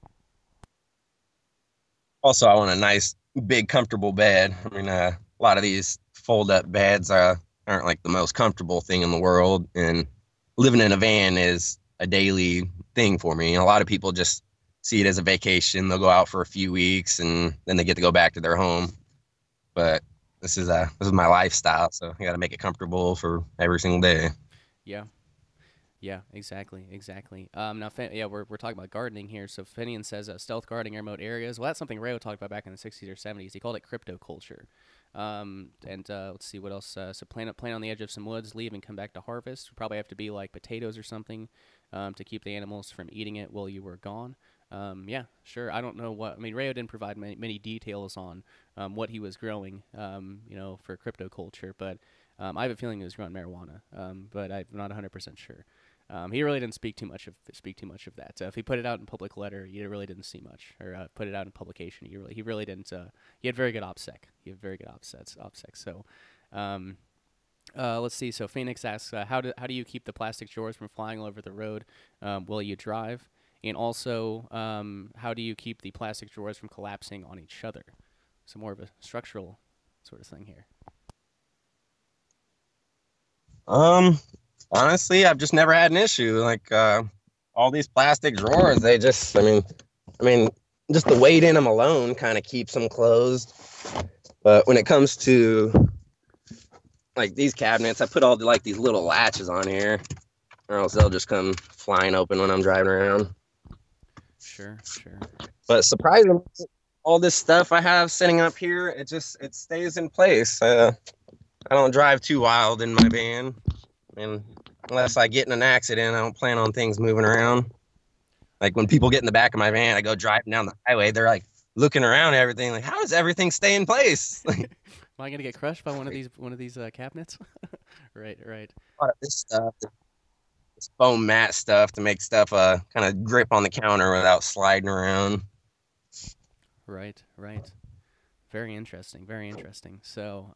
Also, I want a nice, big, comfortable bed. I mean, a lot of these fold-up beds aren't like the most comfortable thing in the world, and living in a van is a daily thing for me. And a lot of people just see it as a vacation. They'll go out for a few weeks, and then they get to go back to their home. But this is my lifestyle, so I got to make it comfortable for every single day. Yeah. Yeah, exactly. Now, we're talking about gardening here. So Finian says stealth gardening in remote areas. Well, that's something Rayo talked about back in the 60s or 70s. He called it crypto culture. Let's see what else. So plant on the edge of some woods, leave and come back to harvest. Would probably have to be like potatoes or something to keep the animals from eating it while you were gone. Yeah, sure. I don't know what. I mean, Rayo didn't provide many details on what he was growing, for crypto culture, but I have a feeling he was growing marijuana, but I'm not 100% sure. He really didn't speak too much of that. If he put it out in public letter, you really didn't see much, or put it out in publication, he really didn't. He had very good OPSEC. So, let's see. So Phoenix asks, how do you keep the plastic drawers from flying all over the road while you drive? And also, how do you keep the plastic drawers from collapsing on each other? So more of a structural sort of thing here. Honestly, I've just never had an issue. Like all these plastic drawers, they just, I mean, just the weight in them alone kind of keeps them closed. But when it comes to like these cabinets, I put all like these little latches on here, or else they'll just come flying open when I'm driving around. Sure. But surprisingly, all this stuff I have sitting up here, it stays in place. I don't drive too wild in my van. And unless I get in an accident, I don't plan on things moving around. Like when people get in the back of my van, I go driving down the highway, they're like looking around at everything, like, how does everything stay in place? Like, Am I gonna get crushed by one of these cabinets? Right, right, a lot of this stuff, this foam mat stuff to make stuff kind of grip on the counter without sliding around. right, right. Very interesting. Very interesting. So,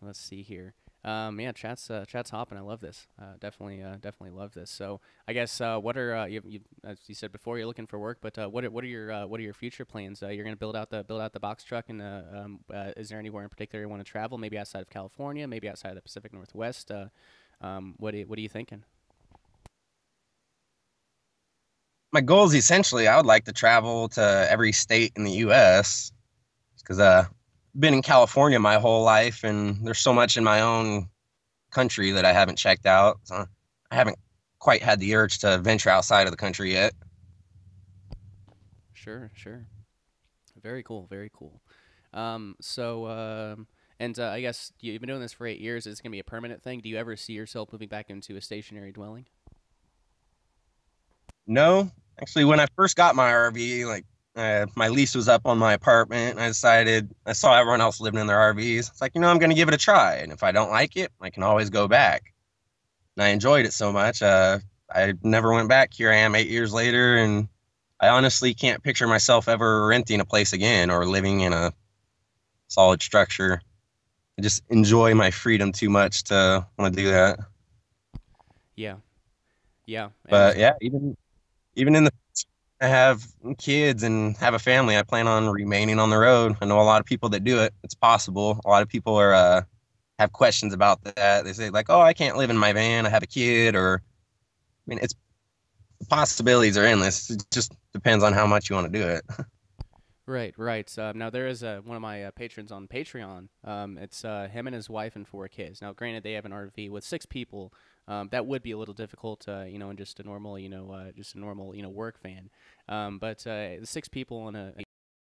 let's see here. Yeah, chat's hopping. I love this. Definitely love this. So, I guess what are you as you said before, you're looking for work, but what are your future plans? You're gonna build out the box truck, and is there anywhere in particular you want to travel? Maybe outside of California, maybe outside of the Pacific Northwest. What are you thinking? My goal is essentially I would like to travel to every state in the U.S. because been in California my whole life, and there's so much in my own country that I haven't checked out. So I haven't quite had the urge to venture outside of the country yet. Sure, sure. Very cool. Very cool. So, and I guess you've been doing this for 8 years. Is it gonna be a permanent thing? Do you ever see yourself moving back into a stationary dwelling? No, actually, when I first got my RV, like my lease was up on my apartment, and I saw everyone else living in their RVs. It's like, I'm going to give it a try, and if I don't like it, I can always go back. And I enjoyed it so much, I never went back. Here I am 8 years later, and I honestly can't picture myself ever renting a place again or living in a solid structure. I just enjoy my freedom too much to want to do that. Yeah, yeah. And But yeah, even in the I have kids and have a family, I plan on remaining on the road. I know a lot of people that do it. It's possible. A lot of people are have questions about that. They say like, "Oh, I can't live in my van. I have a kid," or it's the possibilities are endless. It just depends on how much you want to do it. right, right. Now there is one of my patrons on Patreon. It's him and his wife and 4 kids. Now, granted, they have an RV with 6 people. That would be a little difficult, in just a normal, work van. But the 6 people in a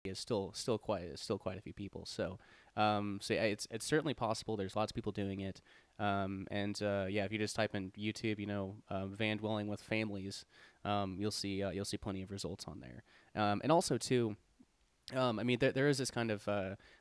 is still quite a few people. So yeah, it's certainly possible. There's lots of people doing it. And yeah, if you just type in YouTube, van dwelling with families, you'll see plenty of results on there. And also too. I mean, there is this kind of,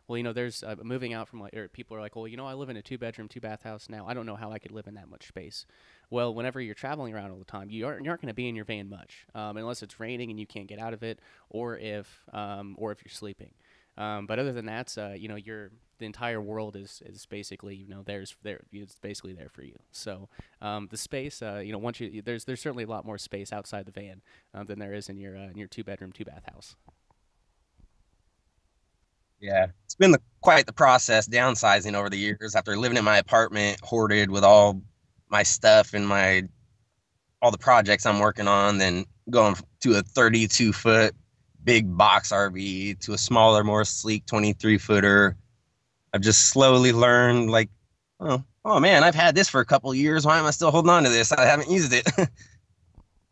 there's moving out from people are like, well, I live in a 2 bedroom, 2 bath house now. I don't know how I could live in that much space. Well, whenever you're traveling around all the time, you aren't going to be in your van much, unless it's raining and you can't get out of it, or if you're sleeping. But other than that, the entire world is basically, it's basically there for you. So, the space, once there's certainly a lot more space outside the van, than there is in your 2 bedroom, 2 bath house. Yeah, it's been quite the process downsizing over the years after living in my apartment, hoarded with all my stuff and all the projects I'm working on, then going to a 32-foot big box RV to a smaller, more sleek 23-footer. I've just slowly learned, like, oh man, I've had this for a couple of years. Why am I still holding on to this? I haven't used it.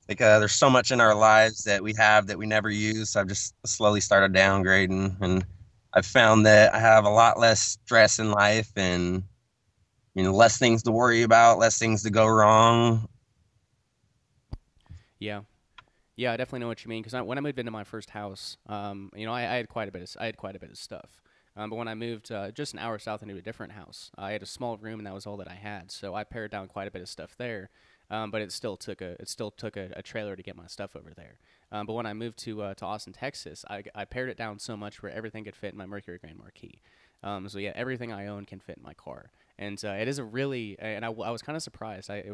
Like, there's so much in our lives that we have that we never use. So I've just slowly started downgrading, and I've found that I have a lot less stress in life and, less things to worry about, less things to go wrong. Yeah. Yeah, I definitely know what you mean. Because when I moved into my first house, I had quite a bit of stuff. But when I moved just an hour south into a different house, I had a small room, and that was all that I had. So I pared down quite a bit of stuff there. But it still took a trailer to get my stuff over there. But when I moved to Austin, Texas, I pared it down so much where everything could fit in my Mercury Grand Marquis. So yeah, everything I own can fit in my car, and it is a really. And I was kind of surprised. I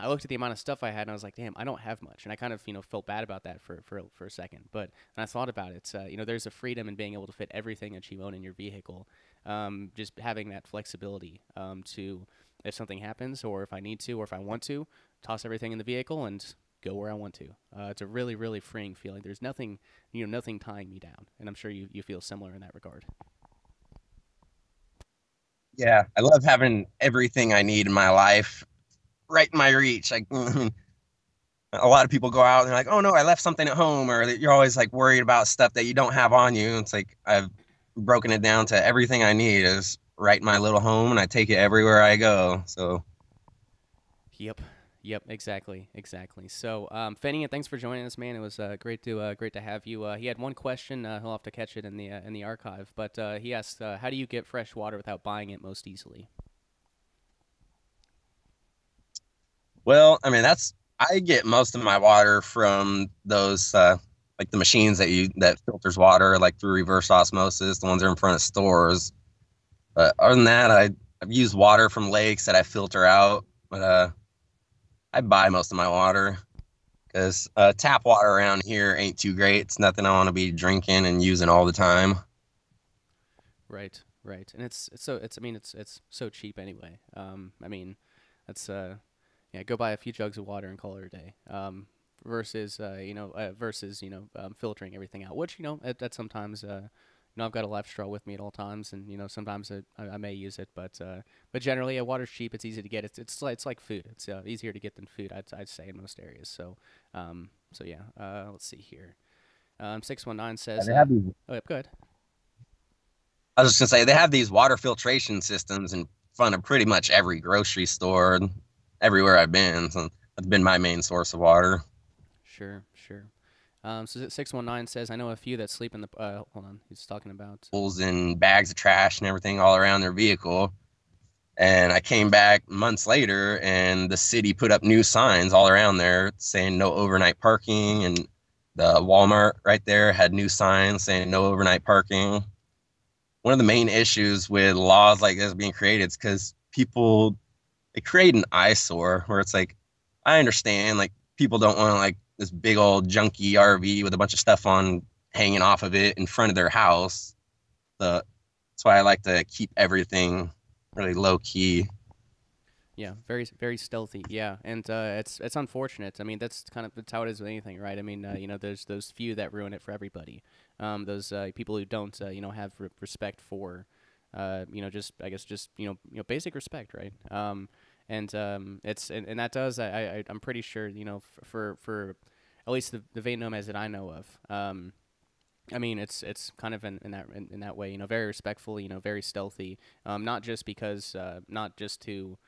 looked at the amount of stuff I had, and I was like, damn, I don't have much, and I kind of felt bad about that for a second. But when I thought about it, there's a freedom in being able to fit everything that you own in your vehicle. Just having that flexibility to, if something happens, or if I need to, or if I want to, toss everything in the vehicle and go where I want to. It's a really, really freeing feeling. There's nothing tying me down, and I'm sure you feel similar in that regard. Yeah, I love having everything I need in my life right in my reach. Like, a lot of people go out and they're like, oh no, I left something at home, or you're always like worried about stuff that you don't have on you. It's like I've broken it down to everything I need is right in my little home, and I take it everywhere I go. So Yep. Yep, exactly, exactly. So, Fenny, thanks for joining us, man. It was great to have you. He had one question. He'll have to catch it in the archive, but he asked, "How do you get fresh water without buying it most easily?" Well, I mean, I get most of my water from those like the machines that filters water like through reverse osmosis, the ones that are in front of stores. But other than that, I've used water from lakes that I filter out, but I buy most of my water because tap water around here ain't too great. It's nothing I want to be drinking and using all the time. Right, right, and it's I mean it's so cheap anyway. I mean, that's yeah, go buy a few jugs of water and call it a day. Versus filtering everything out, which that sometimes I've got a life straw with me at all times, and sometimes I may use it, but generally, water's cheap. It's easy to get. It's like food. It's easier to get than food. I'd say in most areas. So yeah. Let's see here. 619 says. They have these, Oh, yep, go ahead. I was just gonna say they have these water filtration systems in front of pretty much every grocery store, everywhere I've been. So that's been my main source of water. Sure, sure. So 619 says, I know a few that sleep in the. Hold on, he's talking about. And bags of trash and everything all around their vehicle. And I came back months later, and the city put up new signs all around there saying no overnight parking. And the Walmart right there had new signs saying no overnight parking. One of the main issues with laws like this being created is because people, they create an eyesore where it's like, I understand, like, people don't want like this big old junky RV with a bunch of stuff on hanging off of it in front of their house. That's why I like to keep everything really low key. Yeah, very very stealthy. Yeah, and it's unfortunate. I mean, that's how it is with anything, right? I mean, there's those few that ruin it for everybody. Those people who don't have respect for, just I guess just basic respect, right? And that does I'm pretty sure for at least the Vayne nomads that I know of. I mean, it's kind of in that way, very respectful, very stealthy. Not just because, not just to,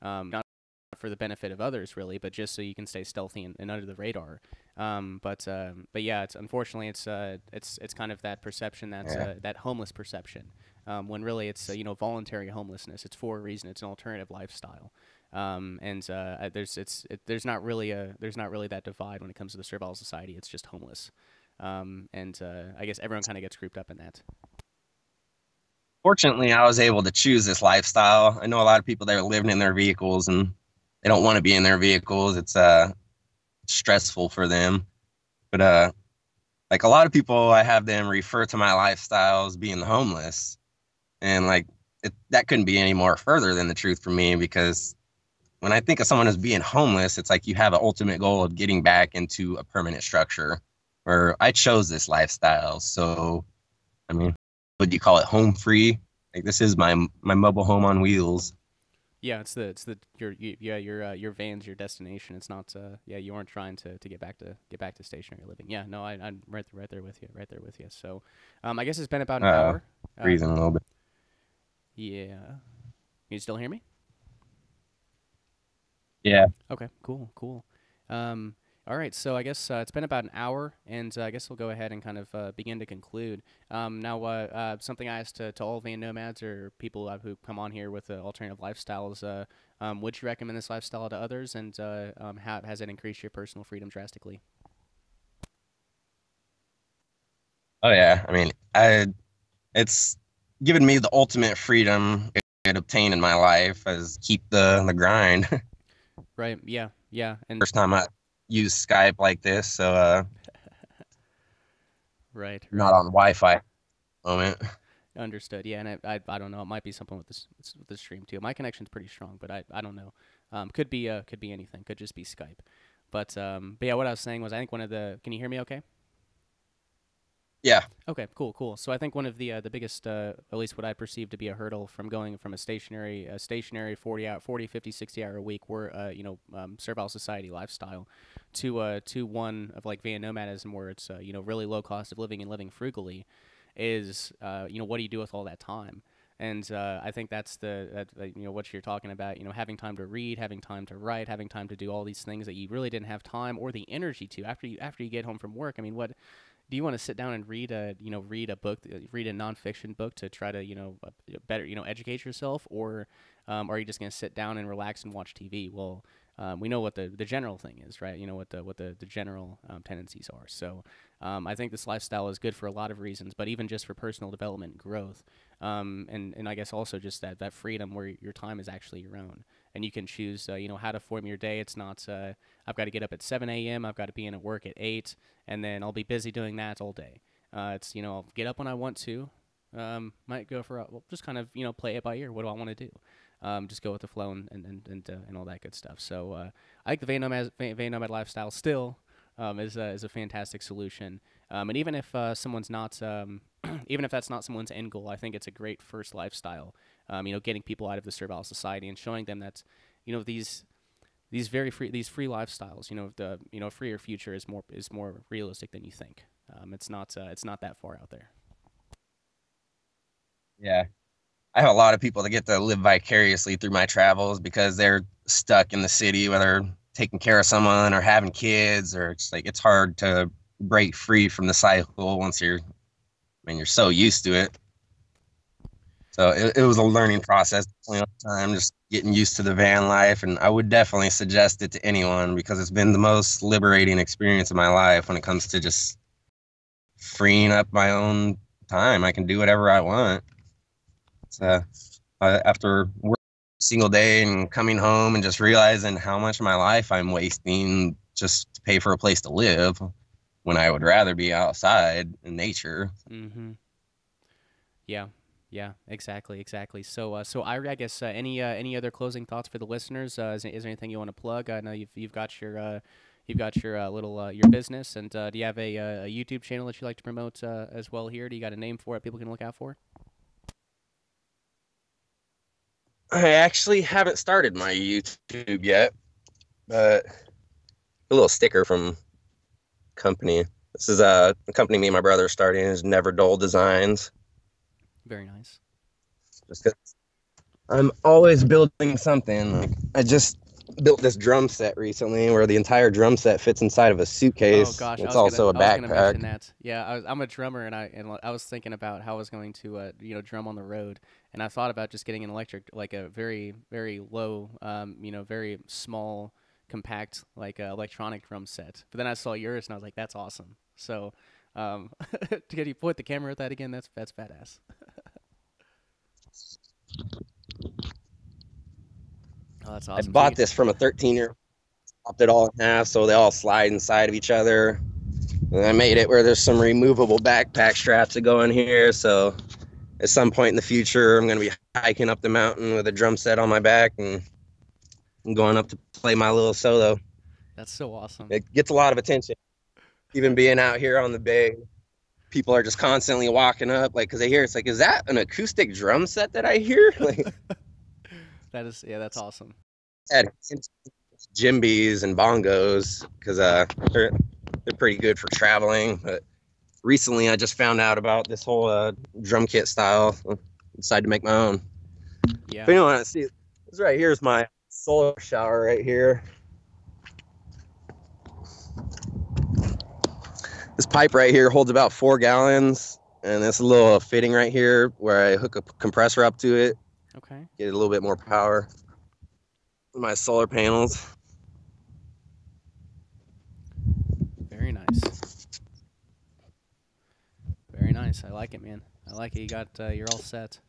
not for the benefit of others really, but just so you can stay stealthy and under the radar. But yeah, it's unfortunately it's kind of that perception that homeless perception, when really it's voluntary homelessness. It's for a reason. It's an alternative lifestyle. There's not really that divide when it comes to the servile society. It's just homeless. I guess everyone kind of gets grouped up in that. Fortunately, I was able to choose this lifestyle. I know a lot of people that are living in their vehicles and they don't want to be in their vehicles. It's stressful for them. But like a lot of people, I have them refer to my lifestyle as being homeless, and like that couldn't be any more further than the truth for me, because when I think of someone as being homeless, it's like you have an ultimate goal of getting back into a permanent structure. Where I chose this lifestyle, so I mean, would you call it home free? Like, this is my mobile home on wheels. Yeah, it's your van's your destination. It's not you aren't trying to get back to stationary living. Yeah, no, I'm right there with you, So, I guess it's been about an hour. Freezing a little bit. Yeah, you still hear me? Yeah. Okay, cool. All right, so I guess it's been about an hour, and I guess we'll go ahead and kind of begin to conclude. Now, something I asked to all Vayne nomads or people who come on here with alternative lifestyles, would you recommend this lifestyle to others, and has it increased your personal freedom drastically? Oh yeah. I mean, it's given me the ultimate freedom I could obtain in my life, as keep the grind. Right. Yeah. And First time I use Skype like this, so right. not on Wi-Fi at the moment. Understood. Yeah, and I don't know. It might be something with this stream too. My connection's pretty strong, but I don't know. Could be anything. Could just be Skype. But yeah, what I was saying was, I think can you hear me okay? Yeah. Okay, cool. So I think one of the biggest, at least what I perceive to be a hurdle from going from a stationary 40, 50, 60 hour a week, servile society lifestyle, to one of like Vayne nomadism, where it's really low cost of living and living frugally, is what do you do with all that time? And I think that's you know, what you're talking about, you know, having time to read, having time to write, having time to do all these things that you really didn't have time or the energy to after you get home from work. I mean, what do you want to sit down and read read a book, read a nonfiction book to try to, you know, better, you know, educate yourself, or are you just going to sit down and relax and watch TV? Well, we know what the general thing is, right? You know what the general tendencies are. So I think this lifestyle is good for a lot of reasons, but even just for personal development and growth, and I guess also just that freedom where your time is actually your own, and you can choose, you know, how to form your day. It's not I've got to get up at 7 a.m. I've got to be in at work at 8, and then I'll be busy doing that all day. It's, you know, I'll get up when I want to. Might go for just kind of, you know, play it by ear. What do I want to do? Just go with the flow and all that good stuff. So I think the van nomad lifestyle still is a fantastic solution. And even if someone's not, even if that's not someone's end goal, I think it's a great first lifestyle. You know, getting people out of the servile society and showing them that, you know, these free lifestyles, you know, a freer future is more realistic than you think. It's not that far out there. Yeah. I have a lot of people that get to live vicariously through my travels because they're stuck in the city, whether taking care of someone or having kids, or it's like it's hard to break free from the cycle once you're so used to it. So it was a learning process, time just getting used to the van life, and I would definitely suggest it to anyone because it's been the most liberating experience of my life when it comes to just freeing up my own time. I can do whatever I want. So after work a single day and coming home and just realizing how much of my life I'm wasting just to pay for a place to live when I would rather be outside in nature. Mm-hmm. Yeah, exactly. So Irie, I guess any other closing thoughts for the listeners? Is there anything you want to plug? I know you've got your little your business, and do you have a YouTube channel that you like to promote as well here? Do you got a name for it people can look out for? I actually haven't started my YouTube yet, but a little sticker from company. This is a company me and my brother are starting. Is Never Dull Designs. Very nice. Just 'cause I'm always building something. Like I just built this drum set recently, where the entire drum set fits inside of a suitcase. Oh gosh, it's also a backpack. I was gonna mention that. Yeah, I'm a drummer, and I was thinking about how I was going to you know, drum on the road, and I thought about just getting an electric, like a very very low, you know, very small, compact, like electronic drum set. But then I saw yours, and I was like, that's awesome. So, can you point the camera at that again? That's badass. Oh, that's awesome. I bought this from a 13-year-old, chopped it all in half so they all slide inside of each other. And I made it where there's some removable backpack straps that go in here. So at some point in the future, I'm going to be hiking up the mountain with a drum set on my back and going up to play my little solo. That's so awesome. It gets a lot of attention. Even being out here on the bay, people are just constantly walking up, like, because they hear it's like, is that an acoustic drum set that I hear? Like, that's awesome. Had djembes and bongos because they're pretty good for traveling. But recently, I just found out about this whole drum kit style. I decided to make my own. Yeah. If anyone wants to see, this right here is my solar shower right here. This pipe right here holds about 4 gallons, and this little fitting right here where I hook a compressor up to it. Okay. Get a little bit more power. My solar panels. Very nice. Very nice. I like it, man. I like it. You got you're all set.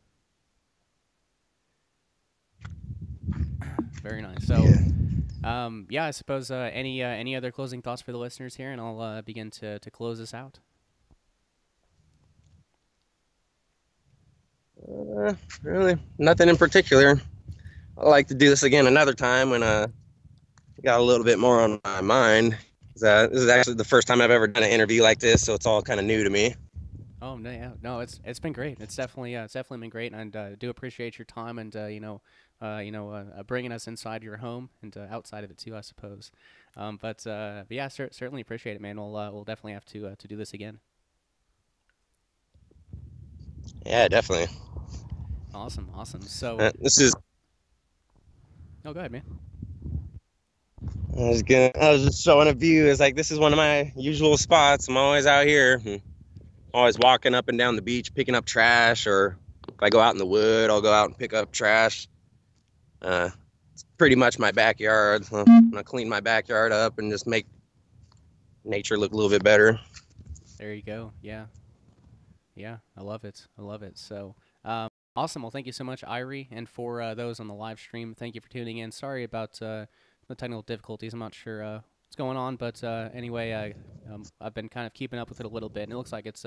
Very nice. So, yeah, I suppose any other closing thoughts for the listeners here, and I'll begin to close this out. Really, nothing in particular. I'd like to do this again another time when I got a little bit more on my mind. This is actually the first time I've ever done an interview like this, so it's all kind of new to me. Oh no, yeah, no, it's been great. It's definitely been great, and I do appreciate your time and bringing us inside your home and outside of it too, I suppose. But yeah, certainly appreciate it, man. We'll definitely have to do this again. Yeah, definitely. Awesome, awesome. So, This is. oh, go ahead, man. I was just showing a view. It's like this is one of my usual spots. I'm always out here, always walking up and down the beach, picking up trash, or if I go out in the wood, I'll go out and pick up trash. It's pretty much my backyard. I'm gonna clean my backyard up and just make nature look a little bit better. There you go. Yeah. Yeah, I love it. I love it. So, awesome. Well, thank you so much, Irie. And for those on the live stream, thank you for tuning in. Sorry about the technical difficulties. I'm not sure what's going on, but anyway, I've been kind of keeping up with it a little bit, and it looks like it's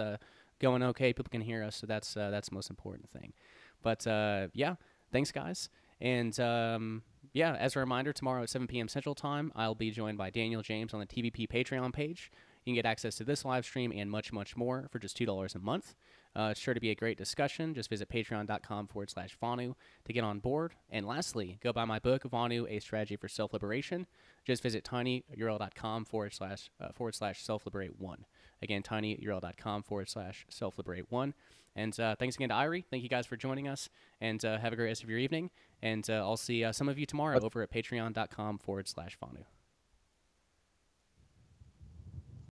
going okay. People can hear us, so that's the most important thing. But yeah, thanks, guys. And yeah, as a reminder, tomorrow at 7 p.m. Central Time, I'll be joined by Daniel James on the TVP Patreon page. You can get access to this live stream and much, much more for just $2 a month. It's sure to be a great discussion. Just visit patreon.com/Vonu to get on board. And lastly, go buy my book, Vonu, A Strategy for Self-Liberation. Just visit tinyurl.com/self-liberate1. Again, tinyurl.com/self-liberate1. And thanks again to Irie. Thank you guys for joining us. And have a great rest of your evening. And I'll see some of you tomorrow over at patreon.com/Vonu.